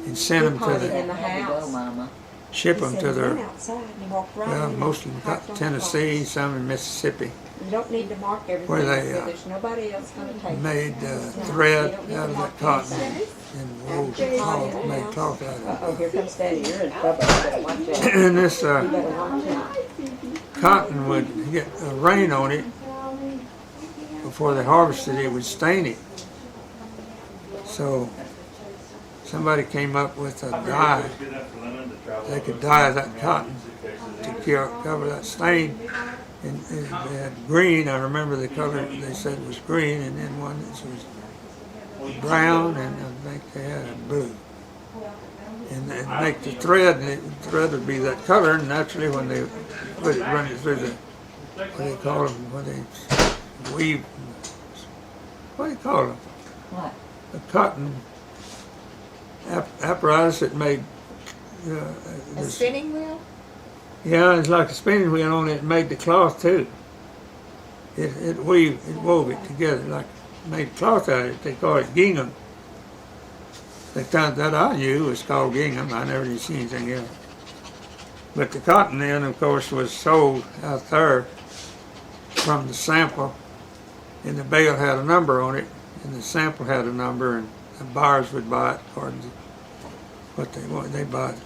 Speaker 2: and send them to
Speaker 4: potted
Speaker 2: the,
Speaker 4: in the house.
Speaker 3: Go, mama.
Speaker 2: ship
Speaker 4: He
Speaker 2: them
Speaker 4: said
Speaker 2: to
Speaker 4: he went
Speaker 2: their,
Speaker 4: outside and walked right
Speaker 2: well,
Speaker 4: in
Speaker 2: most of
Speaker 4: and
Speaker 2: them
Speaker 4: parked
Speaker 2: got
Speaker 4: on the
Speaker 2: Tennessee,
Speaker 4: lawn.
Speaker 2: some in Mississippi.
Speaker 4: You don't need to mark everything.
Speaker 2: Where they,
Speaker 4: so there's nobody else going to take it.
Speaker 2: Made thread out of that cotton and wove cloth, made cloth out of
Speaker 4: Uh-oh, here comes Daddy. You're in trouble. You better watch
Speaker 2: it.
Speaker 4: out.
Speaker 2: And this
Speaker 4: You better watch out.
Speaker 2: cotton would get rain on it before they harvested it, would stain it. So somebody came up with a dye. They could dye that cotton to cover that stain. And they had green. I remember the color they said was green, and then one that was brown, and I think they had a blue. And they'd make the thread, and the thread would be that color. And naturally, when they would run it through the, what do they call them? When they weave, what do you call them?
Speaker 3: What?
Speaker 2: A cotton apparatus that made.
Speaker 3: A
Speaker 2: this-
Speaker 3: spinning wheel?
Speaker 2: Yeah, it's like a spinning wheel, only it made the cloth too. It wove it together, like made cloth out of it. They call it gingham. The time that I knew was called gingham. I never did see anything else. But the cotton then, of course, was sold out there from the sample, and the bale had a number on it, and the sample had a number, and the buyers would buy it according to what they want. They bought,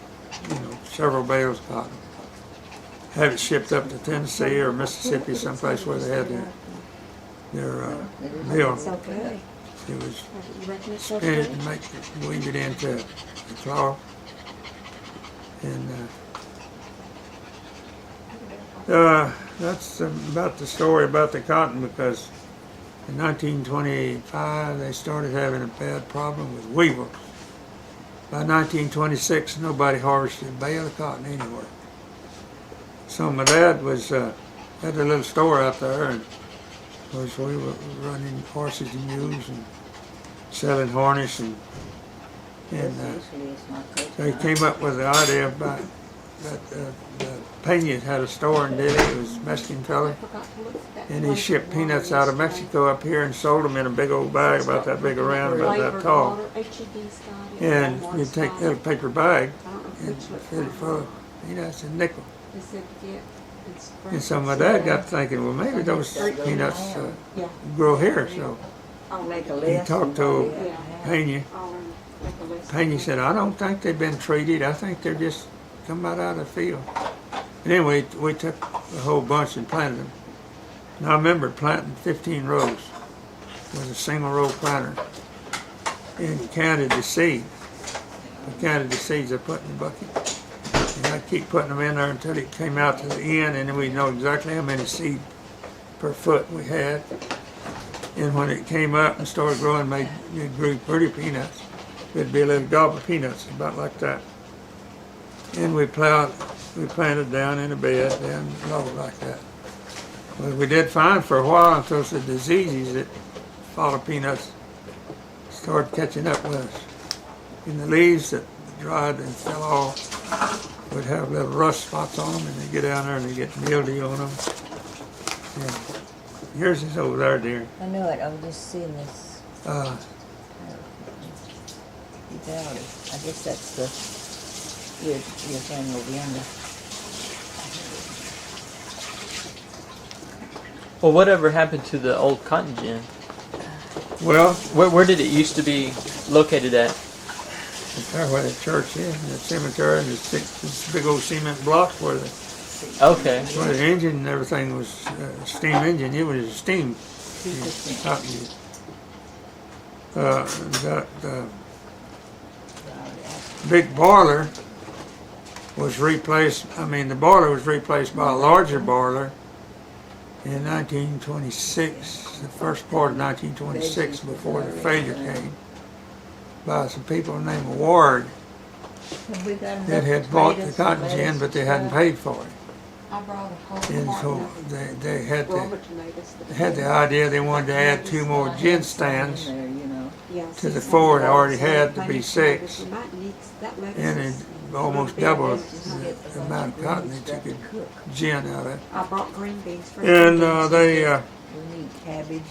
Speaker 2: several bales of cotton. have it shipped up to Tennessee or Mississippi, someplace where they had their mill.
Speaker 5: It's so good.
Speaker 2: It was
Speaker 5: You reckon it's so
Speaker 2: spin it
Speaker 5: good?
Speaker 2: and weave it into the cloth. And that's about the story about the cotton, because in 1925 they started having a bad problem with weevils. By 1926 nobody harvested a bale of cotton anywhere. So my dad was had a little store out there, and of course we were running horses and mules and selling harness, and so he came up with the idea about that Pena had a store in Dilley. It was a Mexican fellow, and he shipped peanuts out of Mexico up here and sold them in a big old bag about that big around, about that tall. And you'd take a little paper bag and fill it full of peanuts and nickel. And so my dad got thinking, well, maybe those peanuts grow here. So he talked to Pena. Pena said, I don't think they've been treated. I think they're just come out of the field. And anyway, we took a whole bunch and planted them. And I remember planting 15 rows with a single row planter and counted the seed. I counted the seeds I put in the bucket. And I'd keep putting them in there until it came out to the end, and then we'd know exactly how many seed per foot we had. And when it came up and started growing, it grew pretty peanuts. It'd be a little gob of peanuts, about like that. And we planted down in a bed, down low like that. Well, we did fine for a while until the diseases that follow peanuts started catching up with us. And the leaves that dried and fell off would have little rust spots on them, and they get down there and they get mildew on them. And yours is over there, dear.
Speaker 3: I know it. I was just seeing this. Devot. I guess that's your thing over yonder.
Speaker 1: Well, whatever happened to the old cotton gin?
Speaker 2: Well,
Speaker 1: Where did it used to be located at?
Speaker 2: there where the church is, and the cemetery, and this big old cement block where
Speaker 1: Okay.
Speaker 2: the engine and everything was a steam engine. It was a steam cotton gin. The big boiler was replaced. I mean, the boiler was replaced by a larger boiler in 1926, the first part of 1926, before the failure came, by some people named Ward that had bought the cotton gin, but they hadn't paid for it. And so they had the idea they wanted to add 2 more gin stands to the 4 they already had, to be 6, and it almost doubled the amount of cotton they took gin out of.
Speaker 5: I brought green beans for
Speaker 2: And they
Speaker 3: We need cabbage.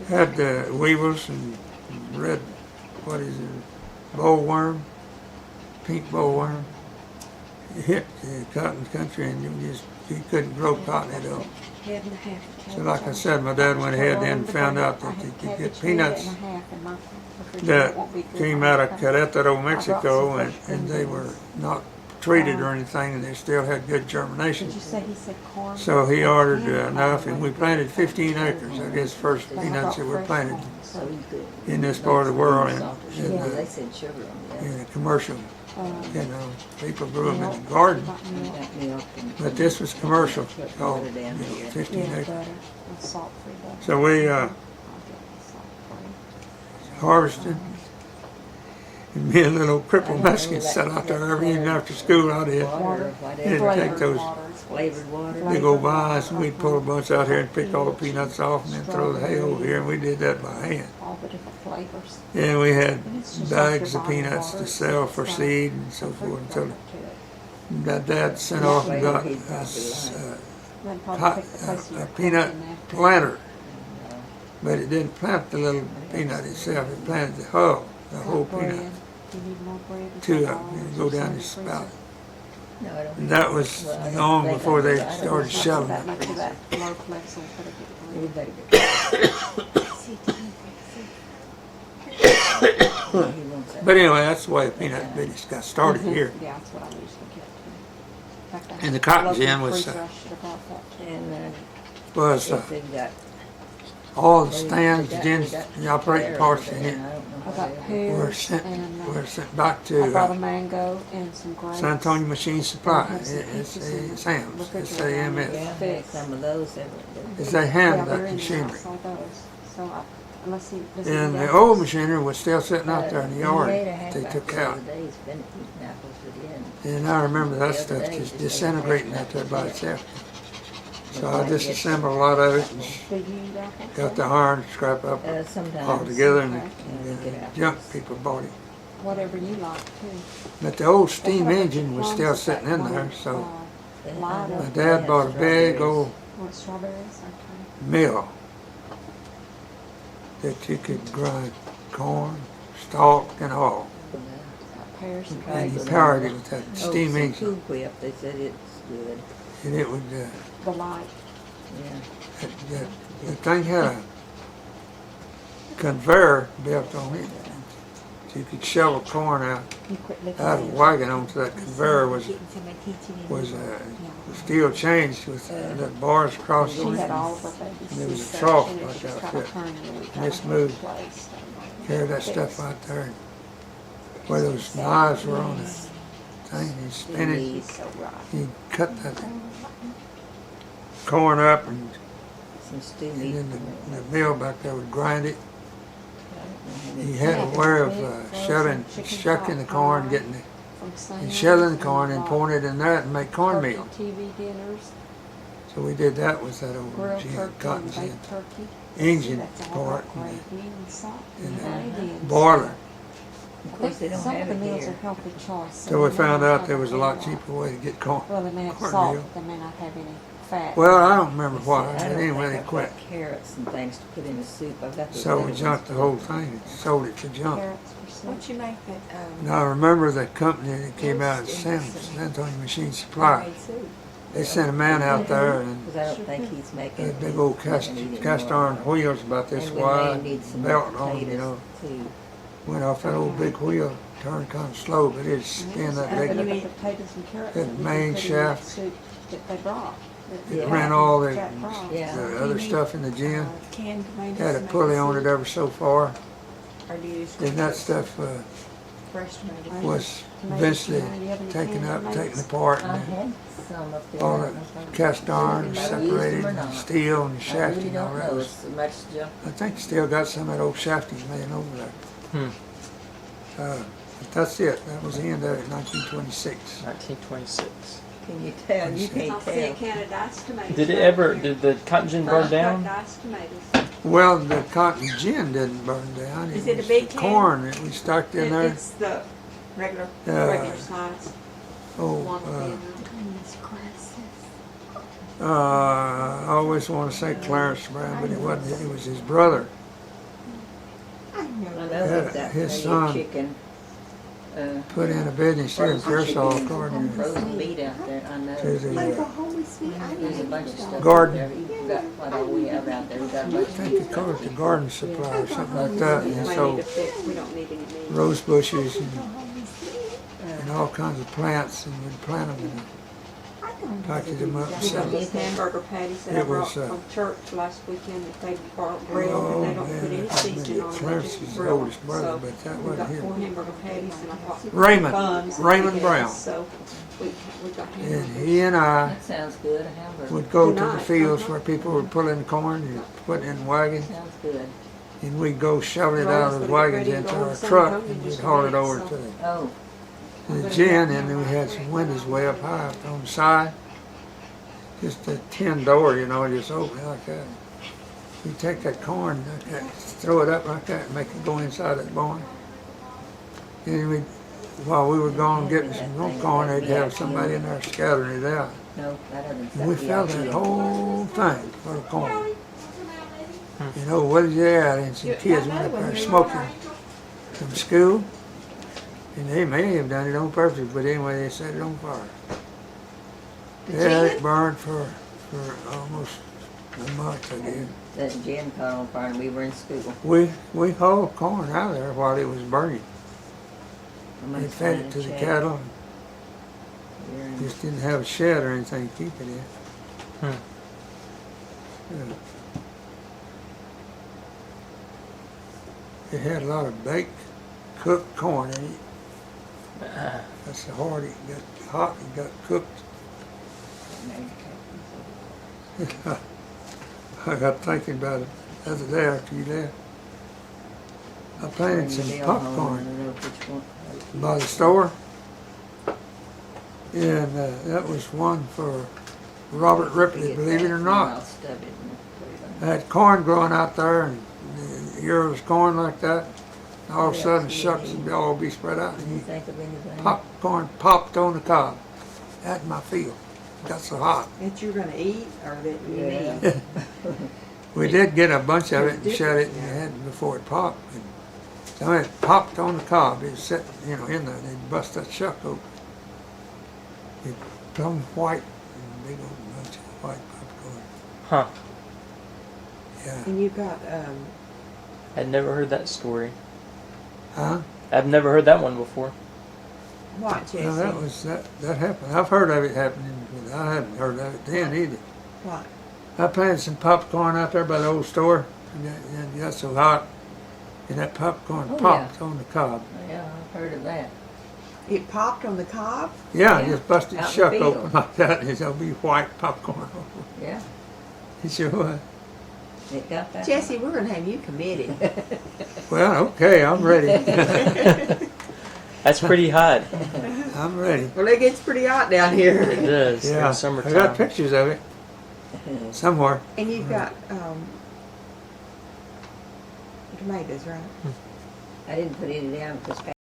Speaker 2: had the weevils and red, what is it, bollworm, pink bollworm. It hit the cotton country, and you couldn't grow cotton at all.
Speaker 5: head and a half of
Speaker 2: So like I said, my dad went ahead and found out that you could get peanuts that came out of Querétaro, Mexico, and they were not treated or anything, and they still had good germination.
Speaker 5: Did you say he said corn?
Speaker 2: So he ordered enough, and we planted 15 acres. I guess first peanuts that were planted in this part of the world,
Speaker 3: They said sugar on
Speaker 2: in a commercial. You know, people grew them in the garden, but this was commercial, called 15 acres. So we harvested, and me and little crippled Mexicans sat out there every evening after school. I did. And take those
Speaker 3: flavored water.
Speaker 2: big old vines, and we'd pull a bunch out here and pick all the peanuts off, and then throw the hay over here, and we did that by hand.
Speaker 5: All the different flavors.
Speaker 2: And we had bags of peanuts to sell for seed and so forth, until that Dad sent off and got us a peanut planter. But it didn't plant the little peanut itself, it planted the whole peanut. Two of them, and go down the spout. And that was long before they started shelling it. But anyway, that's the way the peanut business got started here.
Speaker 5: Yeah, that's what I usually get
Speaker 2: And the cotton gin was,
Speaker 3: And
Speaker 2: was
Speaker 3: if they've got,
Speaker 2: all the stands, gins, the operating parts in it
Speaker 4: I got
Speaker 2: were
Speaker 4: pears
Speaker 2: sent,
Speaker 4: and
Speaker 2: were sent back
Speaker 4: I
Speaker 2: to
Speaker 4: bought a mango and some grapes.
Speaker 2: San Antonio Machine Supply.
Speaker 4: And some
Speaker 2: It's
Speaker 4: peaches in the
Speaker 2: Sam's, it's
Speaker 4: refrigerator.
Speaker 2: AMS.
Speaker 3: yeah, I've had some of those.
Speaker 2: It's they
Speaker 4: Yeah,
Speaker 2: hand
Speaker 4: they're
Speaker 2: that
Speaker 4: in the
Speaker 2: machinery.
Speaker 4: house, all those. So I, unless he does
Speaker 2: And the old machinery was still sitting out there in the yard they took out. And I remember that stuff just disintegrating out there by itself. So I disassembled a lot of it and got the iron scrap up all together, and the junk people bought it.
Speaker 4: Whatever you like too.
Speaker 2: But the old steam engine was still sitting in there, so my dad bought a big old
Speaker 4: Want strawberries? Okay.
Speaker 2: mill that you could grind corn, stalk, and all.
Speaker 4: Got pears and
Speaker 2: And he
Speaker 4: grapes.
Speaker 2: powered it with that steam engine.
Speaker 3: Cool Whip, they said it's good.
Speaker 2: And it would,
Speaker 4: The light.
Speaker 3: Yeah.
Speaker 2: the thing had a conveyor built on it. So you could shovel corn out
Speaker 4: You quit looking
Speaker 2: of a
Speaker 4: at
Speaker 2: wagon onto that conveyor was steel chains with the bars across
Speaker 4: She
Speaker 2: on
Speaker 4: had
Speaker 2: it.
Speaker 4: all of her babies.
Speaker 2: There was a
Speaker 4: C-section,
Speaker 2: trough
Speaker 4: and
Speaker 2: like
Speaker 4: she was
Speaker 2: that,
Speaker 4: kinda
Speaker 2: yeah.
Speaker 4: turning every
Speaker 2: And
Speaker 4: time
Speaker 2: it's
Speaker 4: I
Speaker 2: moved.
Speaker 4: placed.
Speaker 2: Carry that stuff out there and where those knives were on the thing, you spin it,
Speaker 3: These,
Speaker 4: So right.
Speaker 2: you cut that corn up and
Speaker 3: some stew meat.
Speaker 2: then the mill back there would grind it. He
Speaker 3: Yeah.
Speaker 2: had a way of shucking the corn, getting it,
Speaker 4: From Sam's
Speaker 2: and shelling the corn
Speaker 4: and
Speaker 2: and pouring it in there and make cornmeal.
Speaker 4: turkey TV dinners,
Speaker 2: So we did that with that old
Speaker 4: grilled
Speaker 2: gin,
Speaker 4: turkey
Speaker 2: cotton
Speaker 4: and
Speaker 2: gin
Speaker 4: baked turkey.
Speaker 2: engine
Speaker 4: That's all
Speaker 2: part
Speaker 4: got
Speaker 2: and
Speaker 4: gravy and salt
Speaker 2: and
Speaker 4: and
Speaker 2: the
Speaker 4: ingredients.
Speaker 2: boiler.
Speaker 3: Of course, they don't
Speaker 4: Some
Speaker 3: have
Speaker 4: of the
Speaker 3: it
Speaker 4: meals
Speaker 3: here.
Speaker 4: are healthy choice.
Speaker 2: So we
Speaker 4: they may
Speaker 2: found
Speaker 4: not
Speaker 2: out
Speaker 4: have
Speaker 2: there
Speaker 4: a
Speaker 2: was a
Speaker 4: whole
Speaker 2: lot cheaper way to get corn.
Speaker 4: Well, they may have
Speaker 2: cornmeal.
Speaker 4: salt, but they may not have any fat.
Speaker 2: Well, I don't remember why,
Speaker 3: I
Speaker 2: but
Speaker 3: don't
Speaker 2: anyway,
Speaker 3: think
Speaker 2: they
Speaker 3: I've
Speaker 2: quit.
Speaker 3: got carrots and things to put in the soup. I've got those
Speaker 2: So we
Speaker 3: other
Speaker 2: junked the
Speaker 3: ones.
Speaker 2: whole thing and sold it for junk.
Speaker 4: Carrots for soup.
Speaker 5: What you make that,
Speaker 2: And I remember the company that came out, San Antonio Machine Supply. They sent a man out there and
Speaker 3: Because I don't think he's making.
Speaker 2: had big old cast iron wheels about this
Speaker 3: And we may
Speaker 2: wide,
Speaker 3: need some
Speaker 2: belt on, you
Speaker 3: potatoes,
Speaker 2: know.
Speaker 3: too.
Speaker 2: Went off that old big wheel, turned kind of slow, but it'd spin that
Speaker 4: But
Speaker 2: big.
Speaker 4: the potatoes and carrots
Speaker 2: that
Speaker 4: that you
Speaker 2: main
Speaker 4: can put in that
Speaker 2: shaft.
Speaker 4: soup that they brought. that
Speaker 2: It
Speaker 3: Yeah.
Speaker 2: ran all the,
Speaker 4: Jack brought.
Speaker 3: Yeah.
Speaker 2: the other stuff in the gin.
Speaker 5: canned tomatoes?
Speaker 2: Had a
Speaker 5: to make
Speaker 2: pulley
Speaker 5: the
Speaker 2: on it
Speaker 5: soup?
Speaker 2: ever so far.
Speaker 5: Or do you use
Speaker 2: And that stuff
Speaker 5: fresh tomatoes?
Speaker 2: was eventually taken up, taken apart,
Speaker 3: I
Speaker 2: and
Speaker 3: had some up there.
Speaker 2: all
Speaker 3: I
Speaker 2: the
Speaker 3: don't know if I-
Speaker 2: cast iron
Speaker 3: if I used
Speaker 2: separated,
Speaker 3: them or
Speaker 2: and
Speaker 3: not.
Speaker 2: steel and
Speaker 3: I
Speaker 2: shaft
Speaker 3: really
Speaker 2: and all
Speaker 3: don't
Speaker 2: that.
Speaker 3: know.
Speaker 2: Was,
Speaker 3: It's so much junk.
Speaker 2: I think still got some of that old shaft he's laying over there. But that's it. That was the end of it, 1926.
Speaker 1: 1926.
Speaker 3: Can you tell? You
Speaker 5: I
Speaker 3: can't
Speaker 5: see a
Speaker 3: tell.
Speaker 5: can of diced tomatoes.
Speaker 1: Did it
Speaker 5: right
Speaker 1: ever?
Speaker 5: here.
Speaker 1: Did the cotton gin burn
Speaker 5: Got
Speaker 1: down?
Speaker 5: diced tomatoes.
Speaker 2: Well, the cotton gin didn't burn down.
Speaker 5: Is it a
Speaker 2: was
Speaker 5: big
Speaker 2: the
Speaker 5: can?
Speaker 2: corn that we stuck in there.
Speaker 5: It's the regular size.
Speaker 2: Oh,
Speaker 5: One will be in
Speaker 2: I always want to say Clarence Brown, but it wasn't. It was his brother.
Speaker 3: I know
Speaker 2: Yeah,
Speaker 3: that
Speaker 2: his
Speaker 3: plenty
Speaker 2: son
Speaker 3: of chicken.
Speaker 2: Put in a business here in
Speaker 3: Frozen
Speaker 2: Pearsall,
Speaker 3: chicken,
Speaker 2: according
Speaker 3: frozen meat out there. I know.
Speaker 2: to the,
Speaker 3: There's a bunch of stuff
Speaker 2: Garden.
Speaker 3: out there. You've got what all we have out there. We've got a
Speaker 2: I
Speaker 3: bunch
Speaker 2: think they call it the garden supply or something like that. And
Speaker 5: We need
Speaker 2: so
Speaker 5: to fix, we don't need any meat.
Speaker 2: rose bushes and all kinds of plants, and we'd plant them and package them up and
Speaker 5: We
Speaker 2: sell
Speaker 5: got
Speaker 2: them.
Speaker 5: these hamburger patties that I
Speaker 2: It was,
Speaker 5: brought from church last weekend that they grilled and they don't put any seasoning on them. They
Speaker 2: Clarence
Speaker 5: just
Speaker 2: is the
Speaker 5: grill them.
Speaker 2: oldest brother,
Speaker 5: So
Speaker 2: but that
Speaker 5: we
Speaker 2: wasn't
Speaker 5: got
Speaker 2: him.
Speaker 5: 4 hamburger patties and I bought
Speaker 2: Raymond.
Speaker 5: buns. and
Speaker 2: Raymond
Speaker 5: everything
Speaker 2: Brown.
Speaker 5: else. So we got
Speaker 2: And
Speaker 5: hamburgers.
Speaker 2: he and I
Speaker 3: That sounds good. A hamburger.
Speaker 2: would go to the
Speaker 5: Tonight,
Speaker 2: fields
Speaker 5: uh-huh.
Speaker 2: where people were pulling corn and putting it in wagons,
Speaker 3: Sounds good.
Speaker 2: and we'd go shovel it
Speaker 5: Well,
Speaker 2: out of the
Speaker 5: let's get
Speaker 2: wagons
Speaker 5: ready to
Speaker 2: into
Speaker 5: go
Speaker 2: our
Speaker 5: to San
Speaker 2: truck,
Speaker 5: Antonio
Speaker 2: and we'd
Speaker 5: just a
Speaker 2: haul it
Speaker 5: minute,
Speaker 2: over
Speaker 5: so-
Speaker 3: Oh,
Speaker 2: to the gin, and then we had some windows way up high up on the side. Just a tin door, you know, just open it like that. You take that corn like that, throw it up like that, and make it go inside that barn. And we, while we were gone getting some more corn, they'd have somebody in there scattering it out.
Speaker 3: no, that doesn't
Speaker 2: And we
Speaker 3: sound
Speaker 2: filled that whole thing full of corn. You know, what did you add? And some kids went up there smoking from school. And they may have done it on purpose, but anyway, they set it on fire. Yeah, it burned for almost a month, I did.
Speaker 3: That gin caught on fire and we were in school.
Speaker 2: We hauled corn out of there while it was burning.
Speaker 3: I'm
Speaker 2: They
Speaker 3: gonna
Speaker 2: fed
Speaker 3: sign
Speaker 2: it
Speaker 3: a
Speaker 2: to the
Speaker 3: check.
Speaker 2: cattle. Just didn't have a shed or anything to keep it in.
Speaker 1: Hmm.
Speaker 2: Yeah. It had a lot of baked, cooked corn in it. That's how hard it got hot and got cooked. I got thinking about it the other day after you left. I planted some popcorn by the store. And that was one for Robert Ripley, believe it or not. I had corn growing out there, and the year was corn like that. And all of a sudden, shucks would all be spread out, and popcorn popped on the cob out in my field. It got so hot.
Speaker 4: That you're gonna eat or that you need?
Speaker 2: We did get a bunch of it and shut it, and you had before it popped. And so it popped on the cob. It was sitting, in there. They'd bust that shuck open. It plumb white, and big old bunch of white popcorn.
Speaker 1: Huh.
Speaker 2: Yeah.
Speaker 4: And you got
Speaker 1: I'd never heard that story.
Speaker 2: Huh?
Speaker 1: I've never heard that one before.
Speaker 4: what, Jesse?
Speaker 2: No, that happened. I've heard of it happening, but I hadn't heard of it then either.
Speaker 4: What?
Speaker 2: I planted some popcorn out there by the old store, and it got so hot, and that popcorn
Speaker 3: Oh,
Speaker 2: popped on the cob.
Speaker 3: Yeah, I've heard of that.
Speaker 4: It popped on the cob?
Speaker 2: Yeah,
Speaker 3: Yeah,
Speaker 2: just busted
Speaker 3: out in the
Speaker 2: shuck
Speaker 3: field.
Speaker 2: open like that, and it'll be white popcorn.
Speaker 3: Yeah,
Speaker 2: It sure was.
Speaker 3: it got that.
Speaker 4: Jesse, we're gonna have you committed.
Speaker 2: Well, okay, I'm ready.
Speaker 1: That's pretty hot.
Speaker 2: I'm ready.
Speaker 4: Well, it gets pretty hot down here.
Speaker 1: It does.
Speaker 2: Yeah,
Speaker 1: In summertime.
Speaker 2: I got pictures of it somewhere.
Speaker 4: And you've got tomatoes, right?
Speaker 3: I didn't put any down because